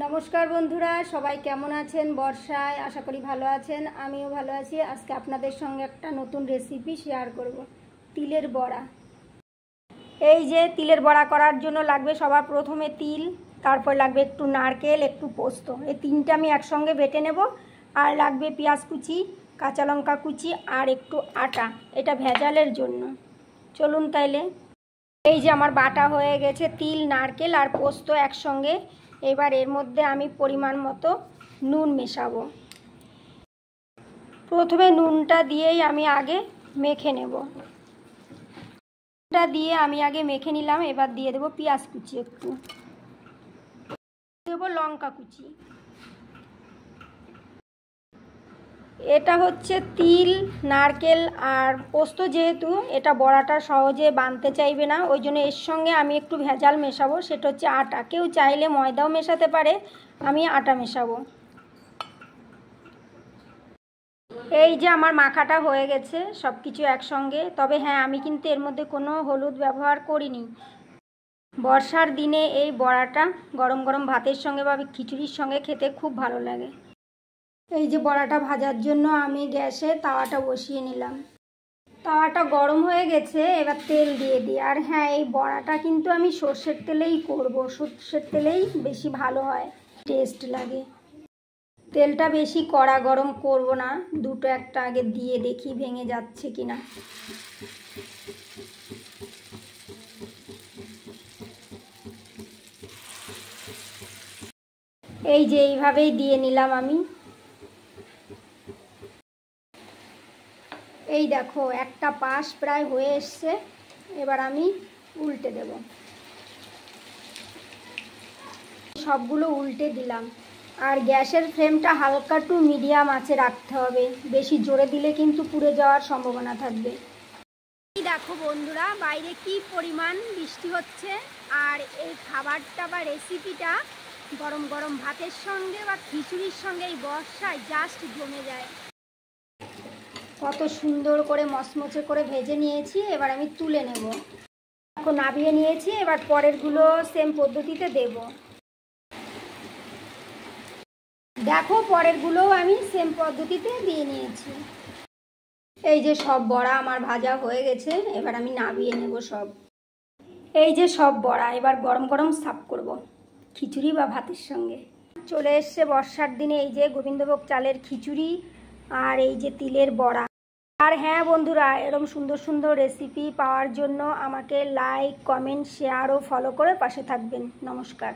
নমস্কার বন্ধুরা, সবাই কেমন আছেন? বর্ষায় আশা করি ভালো আছেন। আমিও ভালো আছি। আজকে আপনাদের সঙ্গে একটা নতুন রেসিপি শেয়ার করব, তিলের বড়া। এই যে তিলের বড়া করার জন্য লাগবে সবার প্রথমে তিল, তারপর লাগবে একটু নারকেল, একটু পোস্ত। এই তিনটা আমি একসঙ্গে বেটে নেব। আর লাগবে পেঁয়াজ কুচি, কাঁচা লঙ্কা কুচি আর একটু আটা, এটা ভেজালের জন্য। চলুন তাইলে। এই যে আমার বাটা হয়ে গেছে তিল, নারকেল আর পোস্ত একসঙ্গে। এবার এর মধ্যে আমি পরিমাণ মতো নুন মেশাবো। প্রথমে নুনটা দিয়েই আমি আগে মেখে নেব। নুনটা দিয়ে আমি আগে মেখে নিলাম। এবার দিয়ে দেবো পেঁয়াজ কুচি, একটু দেবো লঙ্কা কুচি। এটা হচ্ছে তিল, নারকেল আর পোস্ত, যেহেতু এটা বড়াটা সহজে বানতে চাইবে না, ওই জন্য এর সঙ্গে আমি একটু ভেজাল মেশাবো, সেটা হচ্ছে আটা। কেউ চাইলে ময়দাও মেশাতে পারে, আমি আটা মেশাবো। এই যে আমার মাখাটা হয়ে গেছে সব কিছু একসঙ্গে। তবে হ্যাঁ, আমি কিন্তু এর মধ্যে কোনো হলুদ ব্যবহার করিনি। বর্ষার দিনে এই বড়াটা গরম গরম ভাতের সঙ্গে বা খিচুড়ির সঙ্গে খেতে খুব ভালো লাগে। এই যে বড়াটা ভাজার জন্য আমি গ্যাসে তাওয়াটা বসিয়ে নিলাম। তাওয়াটা গরম হয়ে গেছে, এবার তেল দিয়ে দিই। আর হ্যাঁ, এই বড়াটা কিন্তু আমি সর্ষের তেলেই করব, সর্ষের তেলেই বেশি ভালো হয়, টেস্ট লাগে। তেলটা বেশি কড়া গরম করব না, দুটো একটা আগে দিয়ে দেখি ভেঙে যাচ্ছে কিনা। এই যে এইভাবেই দিয়ে নিলাম আমি। এই দেখো, একটা পাশ প্রায় হয়ে এসছে। এবার আমি উল্টে দেব। সবগুলো উল্টে দিলাম। আর গ্যাসের ফ্লেমটা হালকা টু মিডিয়াম আঁচে রাখতে হবে, বেশি জোরে দিলে কিন্তু পুড়ে যাওয়ার সম্ভাবনা থাকবে। এই দেখো বন্ধুরা, বাইরে কি পরিমাণ বৃষ্টি হচ্ছে। আর এই খাবারটা বা রেসিপিটা গরম গরম ভাতের সঙ্গে বা খিচুড়ির সঙ্গে এই বর্ষায় জাস্ট জমে যায়। কত সুন্দর করে মচমচে করে ভেজে নিয়েছি। এবার আমি তুলে নেব। এখন নামিয়ে নিয়েছি। এবার পরেরগুলো সেম পদ্ধতিতে দেব। দেখো, পরেরগুলোও আমি সেম পদ্ধতিতে দিয়ে নিয়েছি। এই যে সব বড়া আমার ভাজা হয়ে গেছে। এবার আমি নামিয়ে নেব সব। এই যে সব বড়া এবার গরম গরম সার্ভ করব খিচুড়ি বা ভাতের সঙ্গে। চলে এসছে বর্ষার দিনে এই যে গোবিন্দভোগ চালের খিচুড়ি আর এই যে তিলের বড়া। আর হ্যাঁ বন্ধুরা, এরকম সুন্দর সুন্দর রেসিপি পাওয়ার জন্য আমাকে লাইক, কমেন্ট, শেয়ার ও ফলো করে পাশে থাকবেন। নমস্কার।